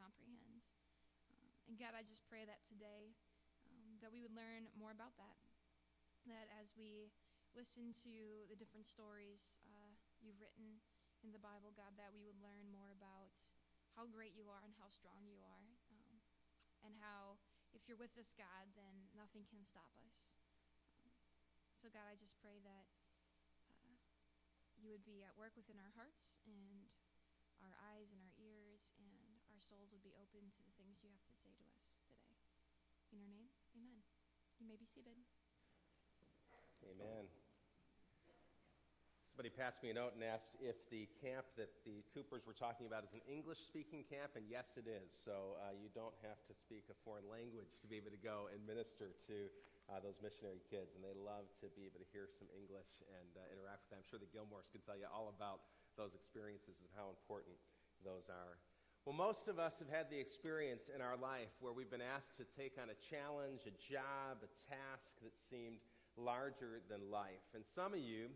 comprehend. And God, I just pray that today that we would learn more about that. That as we listen to the different stories you've written in the Bible, God, that we would learn more about how great you are and how strong you are. And how if you're with us, God, then nothing can stop us. So God, I just pray that you would be at work within our hearts and our eyes and our ears, and our souls would be open to the things you have to say to us today. In your name, amen. You may be seated. Amen. Somebody passed me a note and asked if the camp that the Coopers were talking about is an English-speaking camp, and yes, it is. So you don't have to speak a foreign language to be able to go and minister to those missionary kids, and they love to be able to hear some English and interact with them. I'm sure the Gilmores can tell you all about those experiences and how important those are. Well, most of us have had the experience in our life where we've been asked to take on a challenge, a job, a task that seemed larger than life. And some of you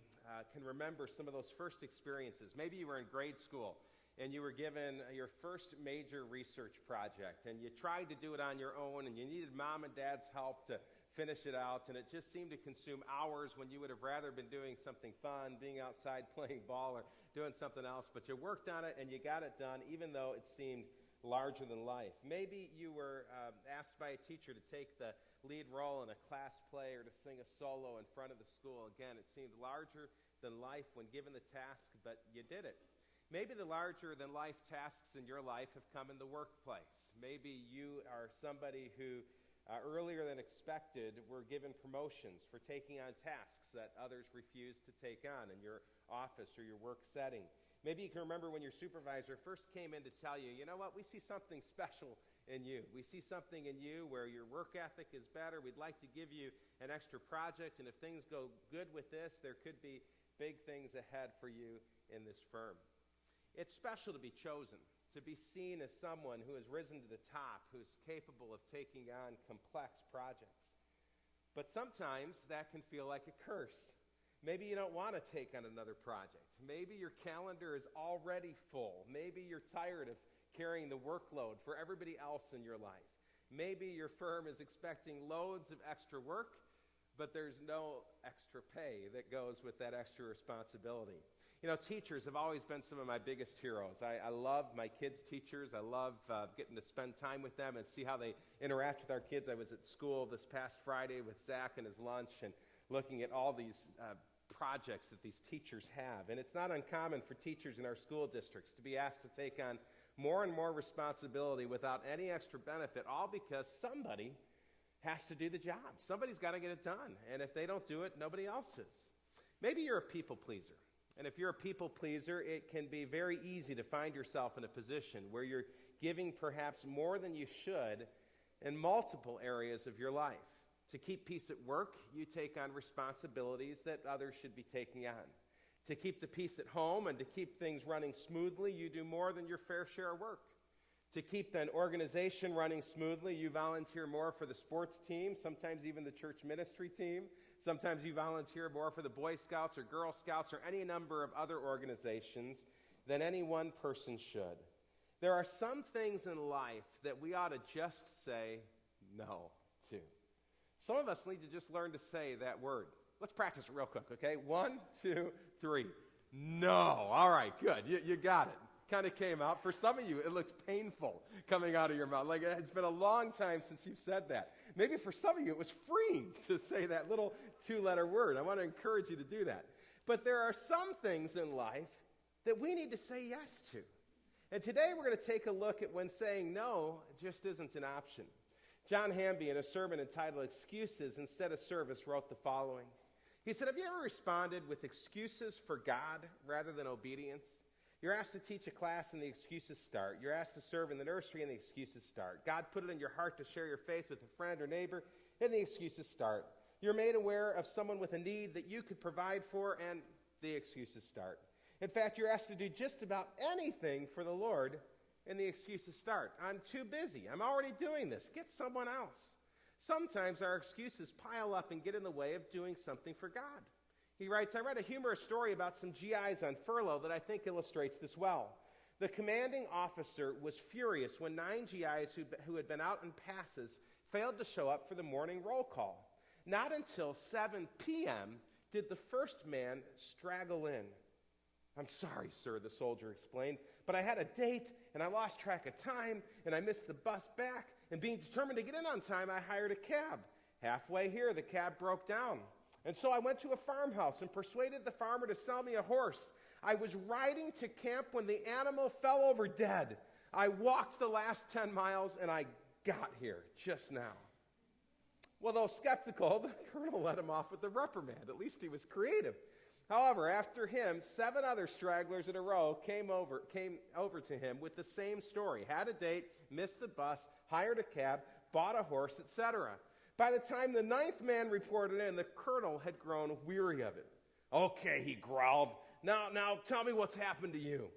can remember some of those first experiences. Maybe you were in grade school and you were given your first major research project, and you tried to do it on your own, and you needed mom and dad's help to finish it out, and it just seemed to consume hours when you would have rather been doing something fun, being outside playing ball or doing something else, but you worked on it and you got it done even though it seemed larger than life. Maybe you were asked by a teacher to take the lead role in a class play or to sing a solo in front of the school. Again, it seemed larger than life when given the task, but you did it. Maybe the larger than life tasks in your life have come in the workplace. Maybe you are somebody who earlier than expected were given promotions for taking on tasks that others refused to take on in your office or your work setting. Maybe you can remember when your supervisor first came in to tell you, you know what, we see something special in you. We see something in you where your work ethic is better. We'd like to give you an extra project, and if things go good with this, there could be big things ahead for you in this firm. It's special to be chosen, to be seen as someone who has risen to the top, who's capable of taking on complex projects. But sometimes that can feel like a curse. Maybe you don't want to take on another project. Maybe your calendar is already full. Maybe you're tired of carrying the workload for everybody else in your life. Maybe your firm is expecting loads of extra work, but there's no extra pay that goes with that extra responsibility. You know, teachers have always been some of my biggest heroes. I love my kids' teachers. I love getting to spend time with them and see how they interact with our kids. I was at school this past Friday with Zach and his lunch and looking at all these projects that these teachers have. And it's not uncommon for teachers in our school districts to be asked to take on more and more responsibility without any extra benefit, all because somebody has to do the job. Somebody's got to get it done. And if they don't do it, nobody else is. Maybe you're a people pleaser. And if you're a people pleaser, it can be very easy to find yourself in a position where you're giving perhaps more than you should in multiple areas of your life. To keep peace at work, you take on responsibilities that others should be taking on. To keep the peace at home and to keep things running smoothly, you do more than your fair share of work. To keep an organization running smoothly, you volunteer more for the sports team, sometimes even the church ministry team. Sometimes you volunteer more for the Boy Scouts or Girl Scouts or any number of other organizations than any one person should. There are some things in life that we ought to just say no to. Some of us need to just learn to say that word. Let's practice it real quick, okay? 1, 2, 3. No. All right, good. You got it. Kind of came out. For some of you, it looks painful coming out of your mouth. Like it's been a long time since you've said that. Maybe for some of you, it was freeing to say that little 2-letter word. I want to encourage you to do that. But there are some things in life that we need to say yes to. And today we're going to take a look at when saying no just isn't an option. John Hamby, in a sermon entitled Excuses Instead of Service, wrote the following. He said, have you ever responded with excuses for God rather than obedience? You're asked to teach a class and the excuses start. You're asked to serve in the nursery and the excuses start. God put it in your heart to share your faith with a friend or neighbor and the excuses start. You're made aware of someone with a need that you could provide for and the excuses start. In fact, you're asked to do just about anything for the Lord and the excuses start. I'm too busy. I'm already doing this. Get someone else. Sometimes our excuses pile up and get in the way of doing something for God. He writes, I read a humorous story about some GIs on furlough that I think illustrates this well. The commanding officer was furious when 9 GIs who had been out in passes failed to show up for the morning roll call. Not until 7 p.m. did the first man straggle in. "I'm sorry, sir," the soldier explained, "but I had a date, and I lost track of time, and I missed the bus back, and being determined to get in on time, I hired a cab. Halfway here, the cab broke down, and so I went to a farmhouse and persuaded the farmer to sell me a horse. I was riding to camp when the animal fell over dead. I walked the last 10 miles, and I got here just now." Well, though skeptical, the colonel let him off with a reprimand. At least he was creative. However, after him, 7 other stragglers in a row came over to him with the same story. Had a date, missed the bus, hired a cab, bought a horse, etc. By the time the 9th man reported in, the colonel had grown weary of it. "Okay," he growled. Now tell me what's happened to you."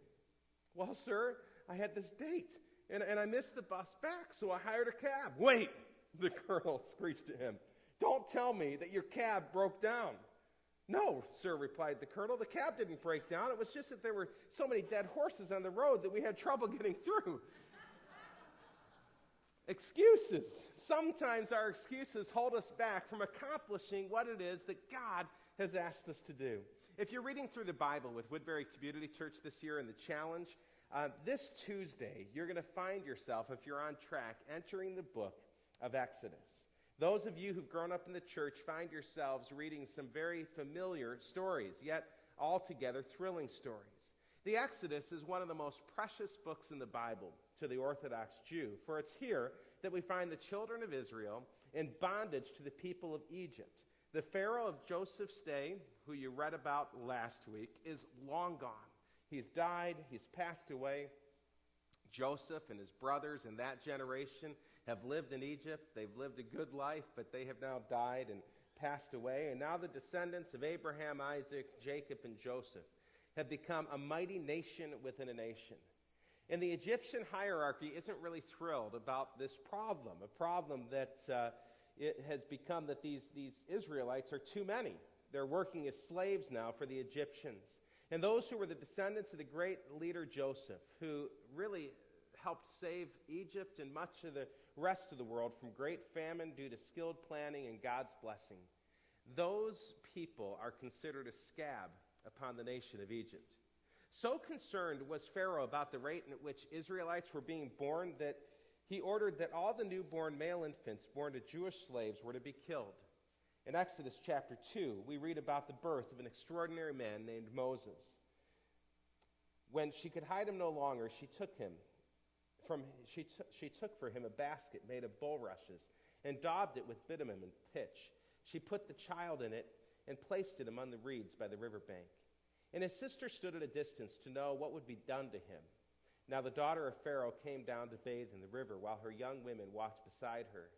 "Well, sir, I had this date, and I missed the bus back, so I hired a cab." "Wait," the colonel screeched at him. "Don't tell me that your cab broke down." "No, sir," replied the colonel. "The cab didn't break down. It was just that there were so many dead horses on the road that we had trouble getting through." Excuses. Sometimes our excuses hold us back from accomplishing what it is that God has asked us to do. If you're reading through the Bible with Woodbury Community Church this year in the Challenge, this Tuesday, you're going to find yourself, if you're on track, entering the book of Exodus. Those of you who've grown up in the church find yourselves reading some very familiar stories, yet altogether thrilling stories. The Exodus is one of the most precious books in the Bible to the Orthodox Jew, for it's here that we find the children of Israel in bondage to the people of Egypt. The Pharaoh of Joseph's day, who you read about last week, is long gone. He's died, he's passed away. Joseph and his brothers in that generation have lived in Egypt. They've lived a good life, but they have now died and passed away. And now the descendants of Abraham, Isaac, Jacob, and Joseph have become a mighty nation within a nation. And the Egyptian hierarchy isn't really thrilled about this problem, a problem that it has become that these Israelites are too many. They're working as slaves now for the Egyptians. And those who were the descendants of the great leader Joseph, who really helped save Egypt and much of the rest of the world from great famine due to skilled planning and God's blessing, those people are considered a scab upon the nation of Egypt. So concerned was Pharaoh about the rate at which Israelites were being born that he ordered that all the newborn male infants born to Jewish slaves were to be killed. In Exodus chapter 2, we read about the birth of an extraordinary man named Moses. When she could hide him no longer, she took for him a basket made of bulrushes and daubed it with bitumen and pitch. She put the child in it and placed it among the reeds by the riverbank. And his sister stood at a distance to know what would be done to him. Now the daughter of Pharaoh came down to bathe in the river while her young women walked beside her.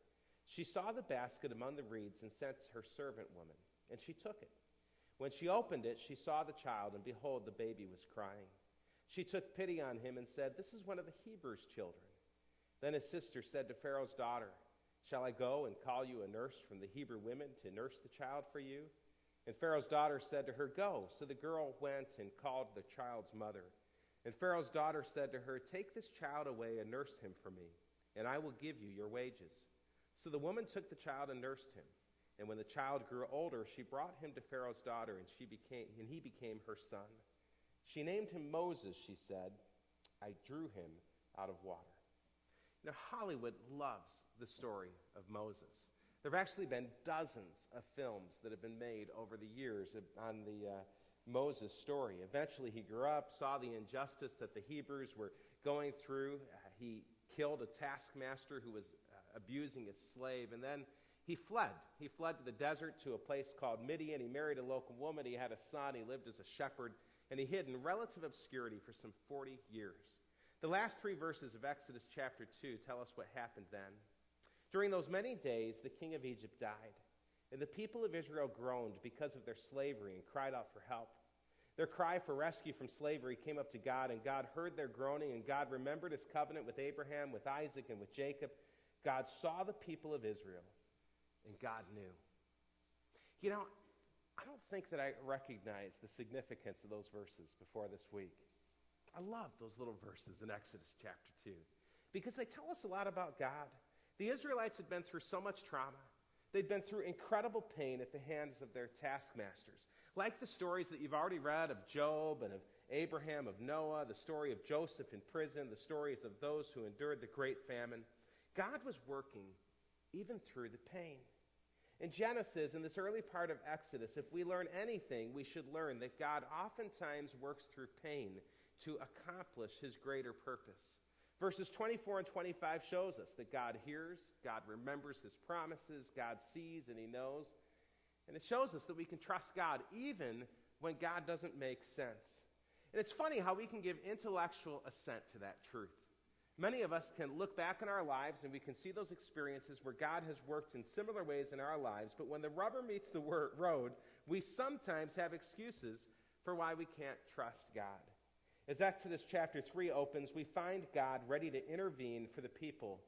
She saw the basket among the reeds and sent her servant woman, and she took it. When she opened it, she saw the child, and behold, the baby was crying. She took pity on him and said, "This is one of the Hebrews' children." Then his sister said to Pharaoh's daughter, "Shall I go and call you a nurse from the Hebrew women to nurse the child for you?" And Pharaoh's daughter said to her, "Go." So the girl went and called the child's mother. And Pharaoh's daughter said to her, "Take this child away and nurse him for me, and I will give you your wages." So the woman took the child and nursed him. And when the child grew older, she brought him to Pharaoh's daughter, and he became her son. She named him Moses, she said. "I drew him out of water." Now, Hollywood loves the story of Moses. There have actually been dozens of films that have been made over the years on the Moses story. Eventually, he grew up, saw the injustice that the Hebrews were going through. He killed a taskmaster who was abusing his slave, and then he fled. He fled to the desert to a place called Midian. He married a local woman. He had a son. He lived as a shepherd, and he hid in relative obscurity for some 40 years. The last 3 verses of Exodus chapter 2 tell us what happened then. During those many days, the king of Egypt died, and the people of Israel groaned because of their slavery and cried out for help. Their cry for rescue from slavery came up to God, and God heard their groaning, and God remembered his covenant with Abraham, with Isaac, and with Jacob. God saw the people of Israel, and God knew. You know, I don't think that I recognize the significance of those verses before this week. I love those little verses in Exodus chapter 2 because they tell us a lot about God. The Israelites had been through so much trauma. They'd been through incredible pain at the hands of their taskmasters. Like the stories that you've already read of Job and of Abraham, of Noah, the story of Joseph in prison, the stories of those who endured the great famine, God was working even through the pain. In Genesis, in this early part of Exodus, if we learn anything, we should learn that God oftentimes works through pain to accomplish his greater purpose. Verses 24 and 25 shows us that God hears, God remembers his promises, God sees and he knows. And it shows us that we can trust God even when God doesn't make sense. And it's funny how we can give intellectual assent to that truth. Many of us can look back in our lives and we can see those experiences where God has worked in similar ways in our lives, but when the rubber meets the road, we sometimes have excuses for why we can't trust God. As Exodus chapter 3 opens, we find God ready to intervene for the people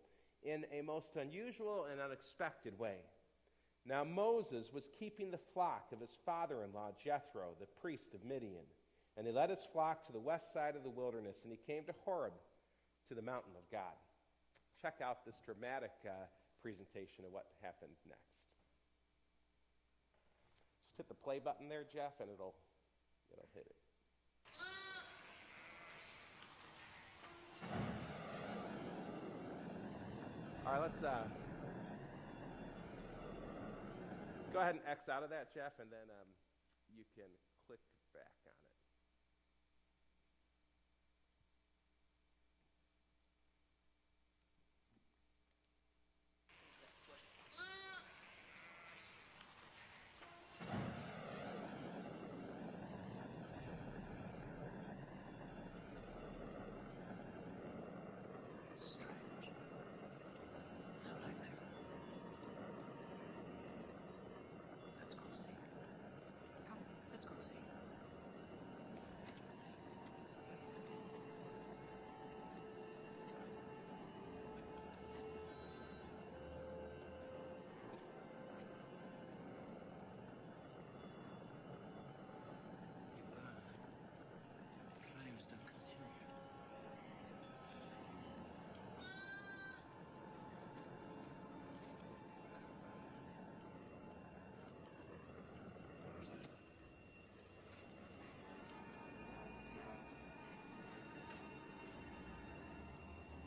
in a most unusual and unexpected way. Now Moses was keeping the flock of his father-in-law Jethro, the priest of Midian, and he led his flock to the west side of the wilderness, and he came to Horeb, to the mountain of God. Check out this dramatic presentation of what happened next. Just hit the play button there, Jeff, and it'll hit it. All right, let's go ahead and X out of that, Jeff, and then you can click back on it.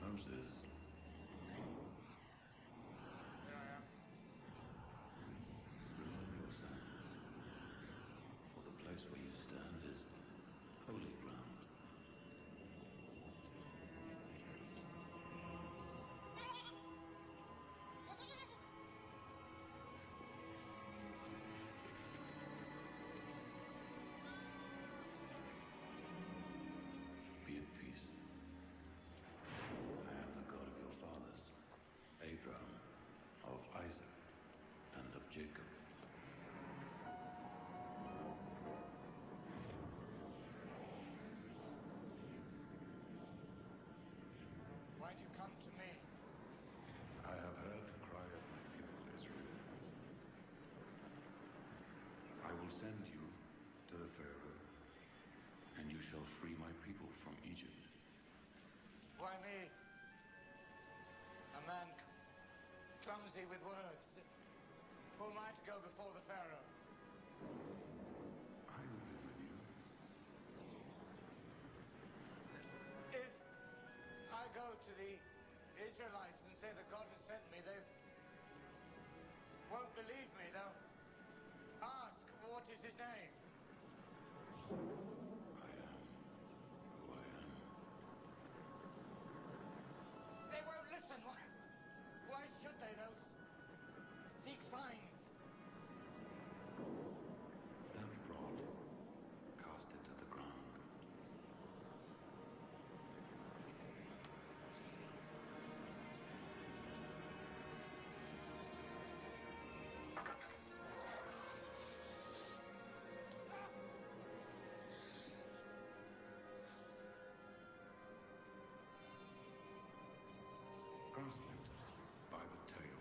Moses. Here I am. Remove your sins, for the place where you stand is holy ground. Be at peace. I am the God of your fathers, Abraham, of Isaac, and of Jacob. Why do you come to me? I have heard the cry of my people Israel. I will send you to the Pharaoh, and you shall free my people from Egypt. Why me? A man clumsy with words. Who am I to go before the Pharaoh? I will be with you. If I go to the Israelites and say that God has sent me, they won't believe me. They'll ask, what is his name? I am who I am. They won't listen. Why should they? They'll seek signs. That rod, cast it to the ground. Grasp it by the tail.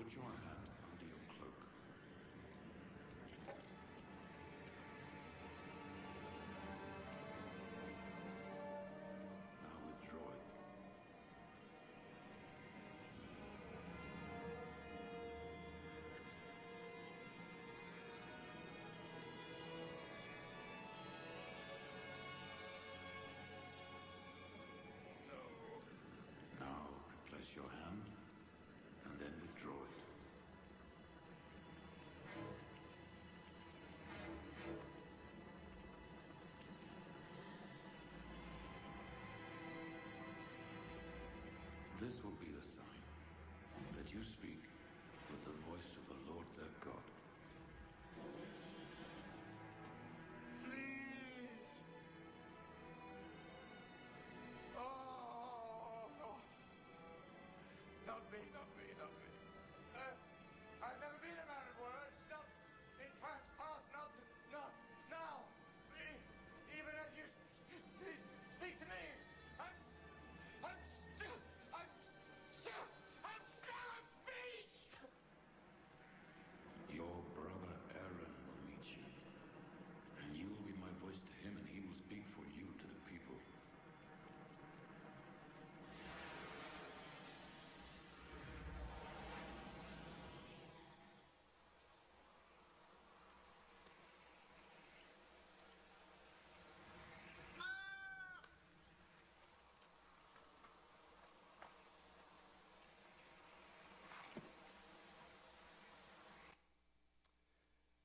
Put your hand under your cloak. Now withdraw it. Now replace your hand and then withdraw it. This will be the sign that you speak with the voice of the Lord their God. Please. Oh, no. Not me, not me, not me. I've never been a man of words. Not in times past, not now. Even as you speak to me, I'm still a beast. Your brother Aaron will meet you, and you will be my voice to him, and he will speak for you to the people.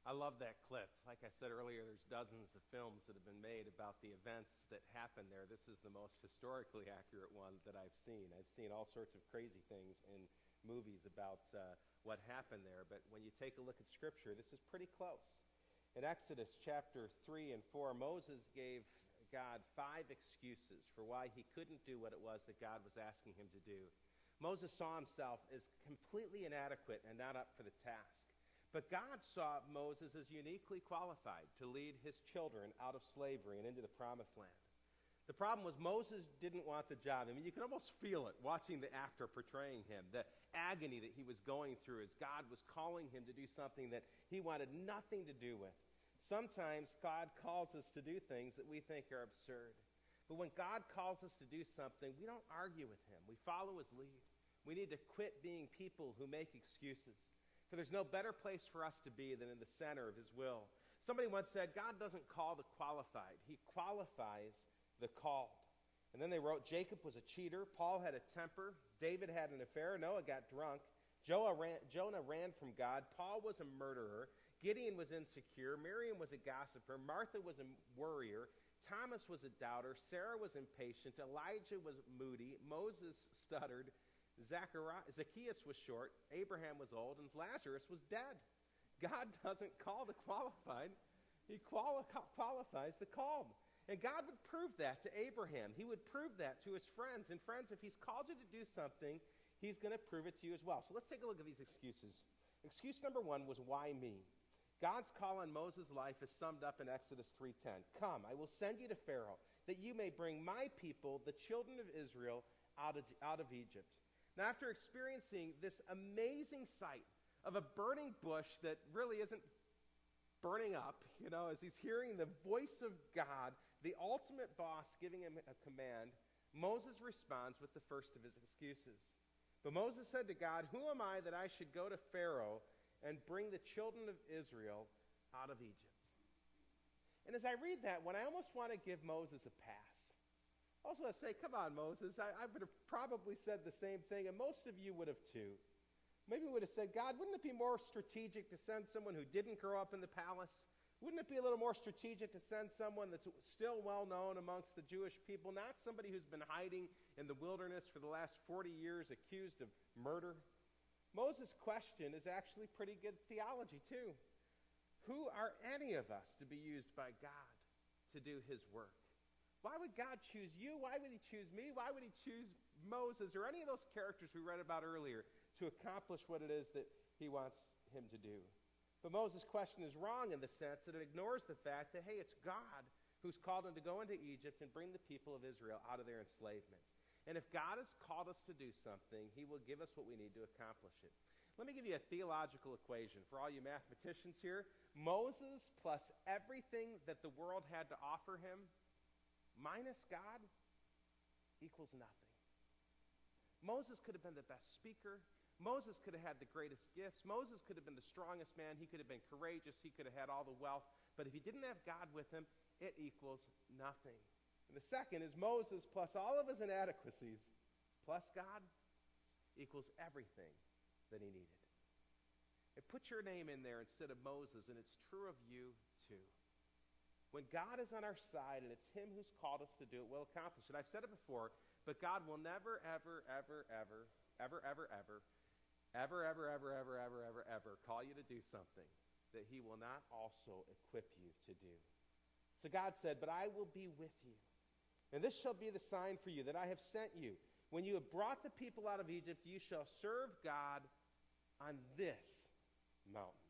I love that clip. Like I said earlier, there's dozens of films that have been made about the events that happened there. This is the most historically accurate one that I've seen. I've seen all sorts of crazy things in movies about what happened there, but when you take a look at Scripture, this is pretty close. In Exodus chapter 3 and 4, Moses gave God 5 excuses for why he couldn't do what it was that God was asking him to do. Moses saw himself as completely inadequate and not up for the task. But God saw Moses as uniquely qualified to lead his children out of slavery and into the promised land. The problem was Moses didn't want the job. I mean, you can almost feel it watching the actor portraying him, the agony that he was going through as God was calling him to do something that he wanted nothing to do with. Sometimes God calls us to do things that we think are absurd. But when God calls us to do something, we don't argue with him. We follow his lead. We need to quit being people who make excuses. For there's no better place for us to be than in the center of his will. Somebody once said, God doesn't call the qualified. He qualifies the called. And then they wrote, Jacob was a cheater. Paul had a temper. David had an affair. Noah got drunk. Jonah ran from God. Paul was a murderer. Gideon was insecure. Miriam was a gossiper. Martha was a worrier. Thomas was a doubter. Sarah was impatient. Elijah was moody. Moses stuttered. Zacchaeus was short, Abraham was old, and Lazarus was dead. God doesn't call the qualified. He qualifies the called. And God would prove that to Abraham. He would prove that to his friends. And friends, if he's called you to do something, he's going to prove it to you as well. So let's take a look at these excuses. Excuse number 1 was, why me? God's call on Moses' life is summed up in Exodus 3:10. Come, I will send you to Pharaoh, that you may bring my people, the children of Israel, out of Egypt. Now, after experiencing this amazing sight of a burning bush that really isn't burning up, as he's hearing the voice of God, the ultimate boss giving him a command, Moses responds with the first of his excuses. But Moses said to God, who am I that I should go to Pharaoh and bring the children of Israel out of Egypt? And as I read that one, I almost want to give Moses a pass. I also want to say, come on, Moses, I would have probably said the same thing, and most of you would have too. Maybe we would have said, God, wouldn't it be more strategic to send someone who didn't grow up in the palace? Wouldn't it be a little more strategic to send someone that's still well known amongst the Jewish people, not somebody who's been hiding in the wilderness for the last 40 years accused of murder? Moses' question is actually pretty good theology too. Who are any of us to be used by God to do his work? Why would God choose you? Why would he choose me? Why would he choose Moses or any of those characters we read about earlier to accomplish what it is that he wants him to do? But Moses' question is wrong in the sense that it ignores the fact that, hey, it's God who's called him to go into Egypt and bring the people of Israel out of their enslavement. And if God has called us to do something, he will give us what we need to accomplish it. Let me give you a theological equation for all you mathematicians here. Moses plus everything that the world had to offer him, minus God, equals nothing. Moses could have been the best speaker. Moses could have had the greatest gifts. Moses could have been the strongest man. He could have been courageous. He could have had all the wealth. But if he didn't have God with him, it equals nothing. And the second is Moses plus all of his inadequacies plus God equals everything that he needed. And put your name in there instead of Moses, and it's true of you too. When God is on our side and it's him who's called us to do it, we'll accomplish it. I've said it before, but God will never, ever, ever, ever, ever, ever, ever, ever, ever, ever, ever, ever, ever, ever call you to do something that he will not also equip you to do. So God said, but I will be with you. And this shall be the sign for you that I have sent you. When you have brought the people out of Egypt, you shall serve God on this mountain.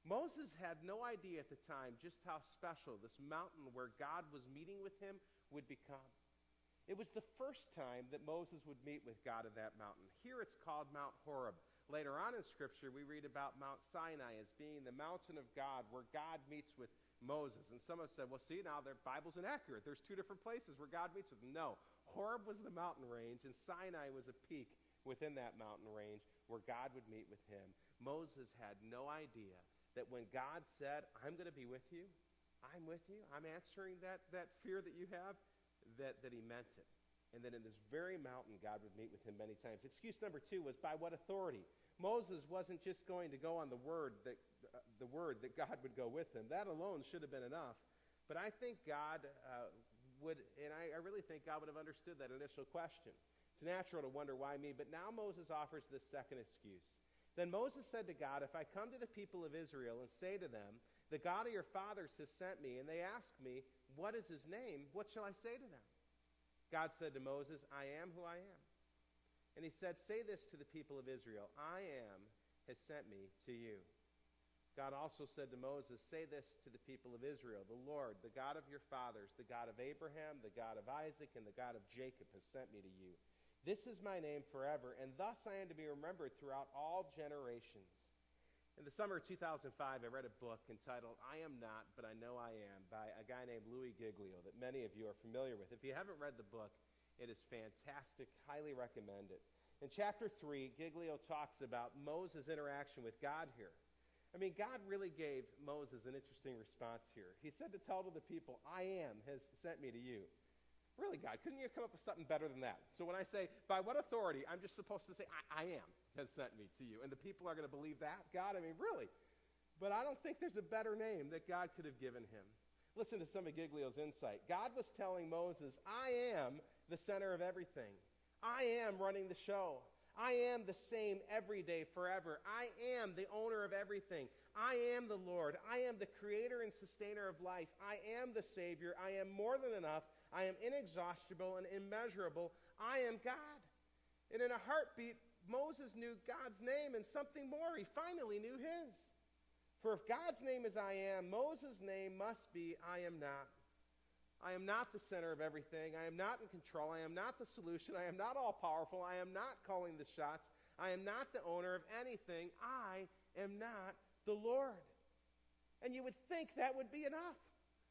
Moses had no idea at the time just how special this mountain where God was meeting with him would become. It was the first time that Moses would meet with God in that mountain. Here it's called Mount Horeb. Later on in Scripture, we read about Mount Sinai as being the mountain of God where God meets with Moses. And some have said, well, see, now the Bible's inaccurate. There's two different places where God meets with him. No, Horeb was the mountain range, and Sinai was a peak within that mountain range where God would meet with him. Moses had no idea that when God said, I'm going to be with you, I'm with you, I'm answering that fear that you have, that he meant it. And then in this very mountain, God would meet with him many times. Excuse number two was by what authority? Moses wasn't just going to go on the word that God would go with him. That alone should have been enough. But I think God would, and I really think God would have understood that initial question. It's natural to wonder why me, but now Moses offers this second excuse. Then Moses said to God, if I come to the people of Israel and say to them, the God of your fathers has sent me, and they ask me, what is his name? What shall I say to them? God said to Moses, I am who I am. And he said, say this to the people of Israel, I am has sent me to you. God also said to Moses, say this to the people of Israel, the Lord, the God of your fathers, the God of Abraham, the God of Isaac, and the God of Jacob has sent me to you. This is my name forever, and thus I am to be remembered throughout all generations. In the summer of 2005, I read a book entitled I Am Not, But I Know I Am by a guy named Louis Giglio that many of you are familiar with. If you haven't read the book, it is fantastic. Highly recommend it. In chapter 3, Giglio talks about Moses' interaction with God here. I mean, God really gave Moses an interesting response here. He said to tell to the people, I am has sent me to you. Really, God, couldn't you come up with something better than that? So when I say, by what authority, I'm just supposed to say, I am has sent me to you. And the people are going to believe that? God, I mean, really? But I don't think there's a better name that God could have given him. Listen to some of Giglio's insight. God was telling Moses, I am the center of everything. I am running the show. I am the same every day, forever. I am the owner of everything. I am the Lord. I am the creator and sustainer of life. I am the Savior. I am more than enough. I am inexhaustible and immeasurable. I am God. And in a heartbeat, Moses knew God's name and something more. He finally knew his. For if God's name is I am, Moses' name must be I am not. I am not the center of everything. I am not in control. I am not the solution. I am not all-powerful. I am not calling the shots. I am not the owner of anything. I am not the Lord. And you would think that would be enough.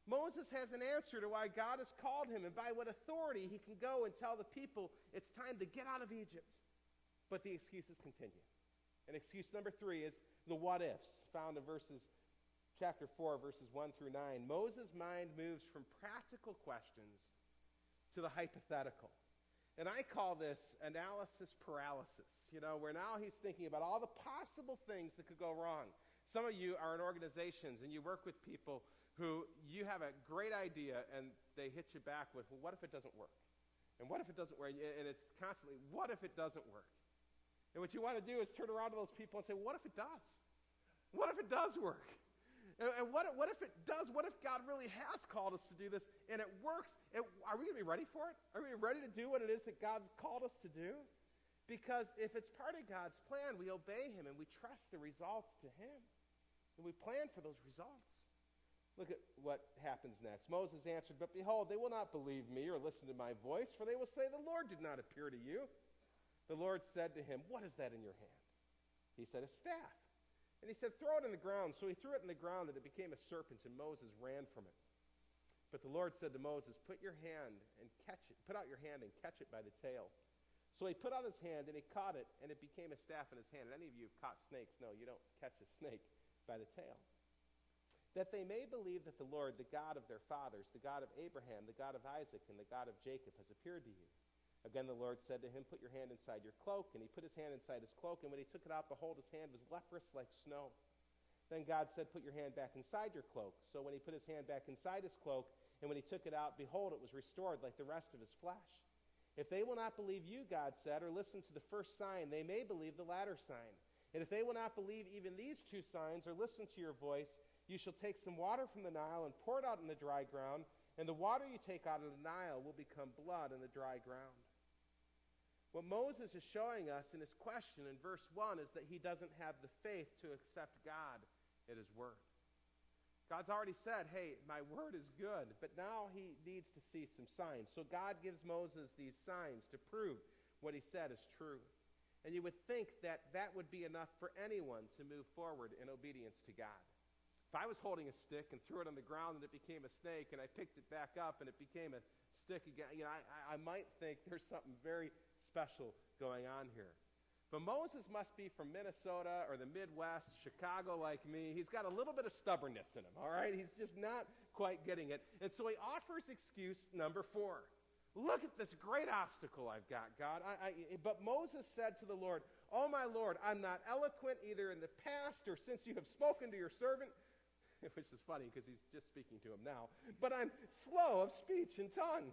Moses has an answer to why God has called him and by what authority he can go and tell the people it's time to get out of Egypt. But the excuses continue. And excuse number 3 is the what-ifs, found in chapter 4, verses 1 through 9. Moses' mind moves from practical questions to the hypothetical. And I call this analysis paralysis, where now he's thinking about all the possible things that could go wrong. Some of you are in organizations and you work with people who you have a great idea and they hit you back with, well, what if it doesn't work? And what if it doesn't work? And it's constantly, what if it doesn't work? And what you want to do is turn around to those people and say, what if it does? What if it does work? And what if it does? What if God really has called us to do this and it works? Are we going to be ready for it? Are we ready to do what it is that God's called us to do? Because if it's part of God's plan, we obey him and we trust the results to him. And we plan for those results. Look at what happens next. Moses answered, but behold, they will not believe me or listen to my voice, for they will say, the Lord did not appear to you. The Lord said to him, what is that in your hand? He said, a staff. And he said, throw it in the ground. So he threw it in the ground, and it became a serpent, and Moses ran from it. But the Lord said to Moses, put out your hand and catch it by the tail. So he put out his hand, and he caught it, and it became a staff in his hand. And any of you who've caught snakes know you don't catch a snake by the tail. That they may believe that the Lord, the God of their fathers, the God of Abraham, the God of Isaac, and the God of Jacob, has appeared to you. Again, the Lord said to him, put your hand inside your cloak. And he put his hand inside his cloak, and when he took it out, behold, his hand was leprous like snow. Then God said, put your hand back inside your cloak. So when he put his hand back inside his cloak, and when he took it out, behold, it was restored like the rest of his flesh. If they will not believe you, God said, or listen to the first sign, they may believe the latter sign. And if they will not believe even these two signs, or listen to your voice, you shall take some water from the Nile and pour it out in the dry ground, and the water you take out of the Nile will become blood in the dry ground. What Moses is showing us in his question in verse 1 is that he doesn't have the faith to accept God at his word. God's already said, hey, my word is good, but now he needs to see some signs. So God gives Moses these signs to prove what he said is true. And you would think that that would be enough for anyone to move forward in obedience to God. If I was holding a stick and threw it on the ground and it became a snake, and I picked it back up and it became a stick again, I might think there's something very special going on here. But Moses must be from Minnesota or the Midwest, Chicago like me. He's got a little bit of stubbornness in him, all right? He's just not quite getting it. And so he offers excuse number 4. Look at this great obstacle I've got, God. But Moses said to the Lord, oh, my Lord, I'm not eloquent either in the past or since you have spoken to your servant, which is funny because he's just speaking to him now, but I'm slow of speech and tongue.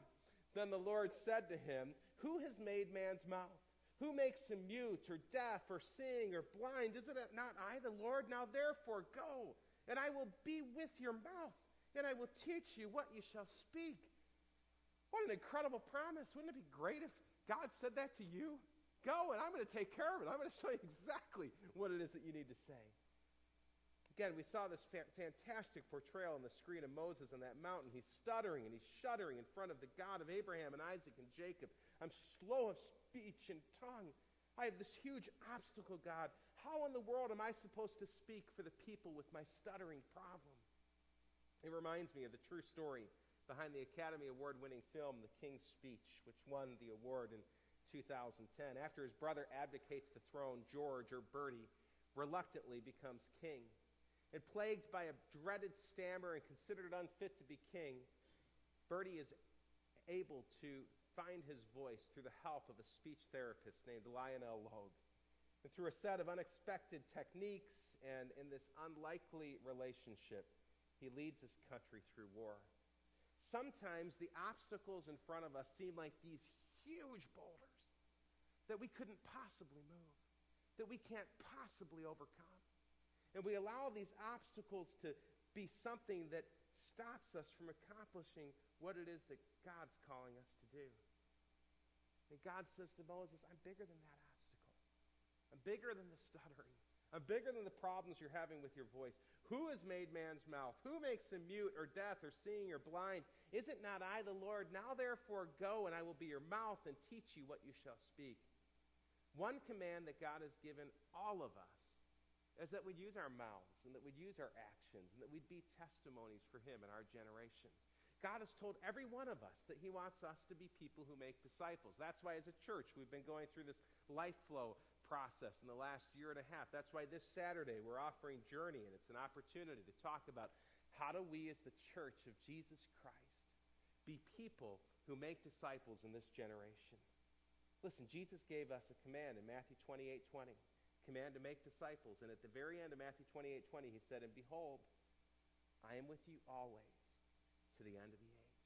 Then the Lord said to him, who has made man's mouth? Who makes him mute or deaf or seeing or blind? Is it not I, the Lord? Now therefore go, and I will be with your mouth, and I will teach you what you shall speak. What an incredible promise. Wouldn't it be great if God said that to you? Go, and I'm going to take care of it. I'm going to show you exactly what it is that you need to say. Again, we saw this fantastic portrayal on the screen of Moses on that mountain. He's stuttering and he's shuddering in front of the God of Abraham and Isaac and Jacob. I'm slow of speech and tongue. I have this huge obstacle, God. How in the world am I supposed to speak for the people with my stuttering problem? It reminds me of the true story behind the Academy Award-winning film, The King's Speech, which won the award in 2010. After his brother abdicates the throne, George, or Bertie, reluctantly becomes king. And plagued by a dreaded stammer and considered unfit to be king, Bertie is able to find his voice through the help of a speech therapist named Lionel Logue. And through a set of unexpected techniques and in this unlikely relationship, he leads his country through war. Sometimes the obstacles in front of us seem like these huge boulders that we couldn't possibly move, that we can't possibly overcome. And we allow these obstacles to be something that stops us from accomplishing what it is that God's calling us to do. And God says to Moses, I'm bigger than that obstacle. I'm bigger than the stuttering. I'm bigger than the problems you're having with your voice. Who has made man's mouth? Who makes him mute or deaf or seeing or blind? Is it not I, the Lord? Now therefore go, and I will be your mouth and teach you what you shall speak. One command that God has given all of us is that we'd use our mouths and that we'd use our actions and that we'd be testimonies for him in our generation. God has told every one of us that he wants us to be people who make disciples. That's why as a church we've been going through this life flow process in the last year and a half. That's why this Saturday we're offering Journey, and it's an opportunity to talk about how do we as the church of Jesus Christ be people who make disciples in this generation. Listen, Jesus gave us a command in Matthew 28:20. Command to make disciples. And at the very end of Matthew 28:20, he said, and behold, I am with you always to the end of the age.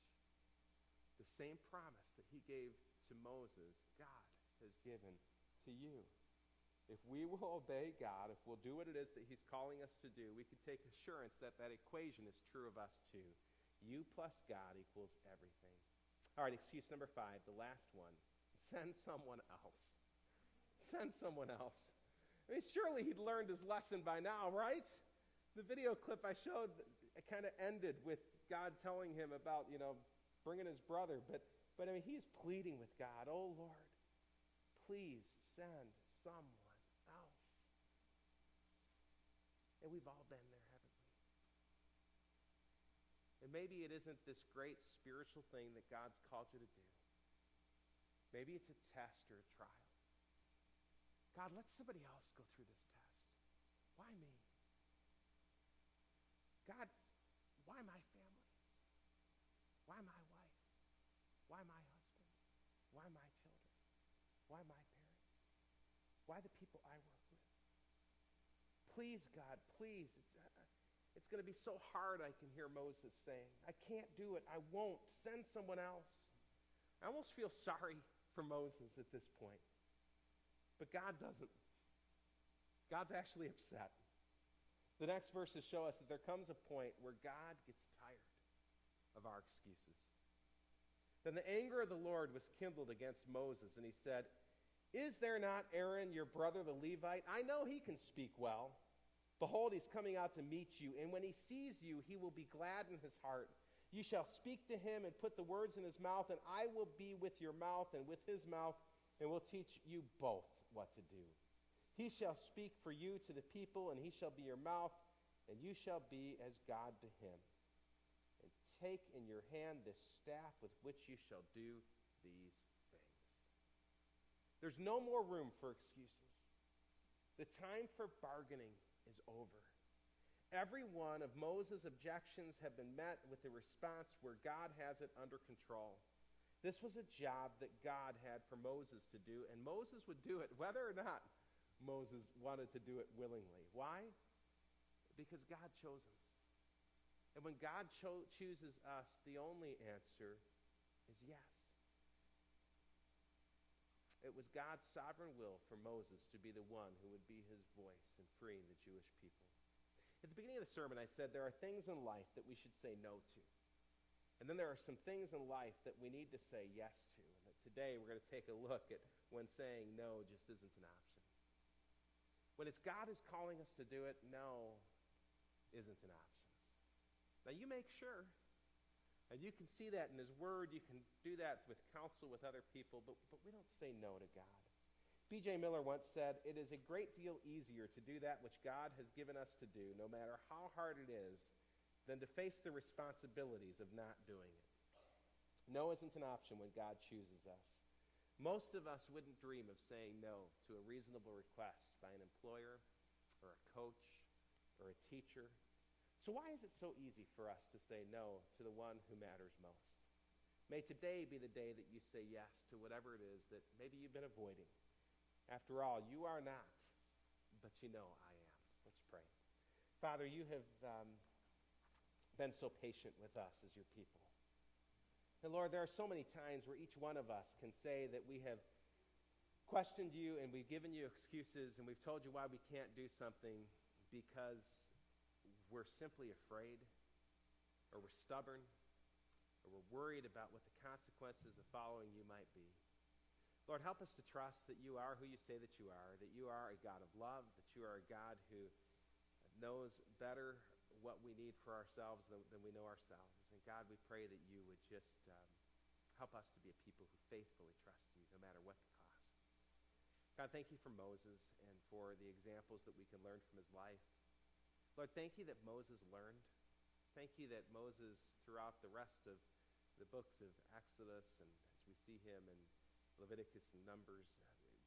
The same promise that he gave to Moses, God has given to you. If we will obey God, if we'll do what it is that he's calling us to do, we can take assurance that that equation is true of us too. You plus God equals everything. All right, excuse number 5, the last one. Send someone else. Send someone else. I mean, surely he'd learned his lesson by now, right? The video clip I showed, it kind of ended with God telling him about, bringing his brother. But I mean, he's pleading with God, oh, Lord, please send someone else. And we've all been there, haven't we? And maybe it isn't this great spiritual thing that God's called you to do. Maybe it's a test or a trial. God, let somebody else go through this test. Why me? God, why my family? Why my wife? Why my husband? Why my children? Why my parents? Why the people I work with? Please, God, please. It's going to be so hard, I can hear Moses saying. I can't do it. I won't. Send someone else. I almost feel sorry for Moses at this point. But God doesn't. God's actually upset. The next verses show us that there comes a point where God gets tired of our excuses. Then the anger of the Lord was kindled against Moses, and he said, "Is there not Aaron, your brother the Levite? I know he can speak well. Behold, he's coming out to meet you, and when he sees you, he will be glad in his heart. You shall speak to him and put the words in his mouth, and I will be with your mouth and with his mouth, and will teach you both what to do. He shall speak for you to the people, and he shall be your mouth, and you shall be as God to him. And take in your hand this staff with which you shall do these things." There's no more room for excuses. The time for bargaining is over. Every one of Moses' objections have been met with a response where God has it under control. This was a job that God had for Moses to do, and Moses would do it whether or not Moses wanted to do it willingly. Why? Because God chose him. And when God chooses us, the only answer is yes. It was God's sovereign will for Moses to be the one who would be his voice in freeing the Jewish people. At the beginning of the sermon, I said there are things in life that we should say no to. And then there are some things in life that we need to say yes to. And that today we're going to take a look at when saying no just isn't an option. When it's God who's calling us to do it, no isn't an option. Now you make sure. And you can see that in his word. You can do that with counsel with other people, but we don't say no to God. B.J. Miller once said, "It is a great deal easier to do that which God has given us to do, no matter how hard it is, than to face the responsibilities of not doing it." No isn't an option when God chooses us. Most of us wouldn't dream of saying no to a reasonable request by an employer or a coach or a teacher. So why is it so easy for us to say no to the one who matters most? May today be the day that you say yes to whatever it is that maybe you've been avoiding. After all, you are not, but you know I am. Let's pray. Father, you have been so patient with us as your people. And Lord, there are so many times where each one of us can say that we have questioned you and we've given you excuses and we've told you why we can't do something because we're simply afraid, or we're stubborn, or we're worried about what the consequences of following you might be. Lord, help us to trust that you are who you say that you are a God of love, that you are a God who knows better what we need for ourselves than we know ourselves. And God, we pray that you would just help us to be a people who faithfully trust you no matter what the cost. God, thank you for Moses and for the examples that we can learn from his life. Lord, thank you that Moses learned. Thank you that Moses, throughout the rest of the books of Exodus, and as we see him in Leviticus and Numbers,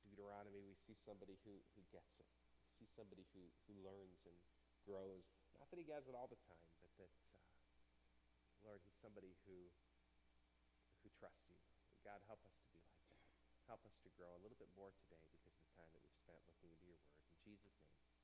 Deuteronomy, we see somebody who gets it. We see somebody who learns and grows. Not that he gets it all the time, but that, Lord, he's somebody who trusts you. God, help us to be like that. Help us to grow a little bit more today because of the time that we've spent looking into your word. In Jesus' name.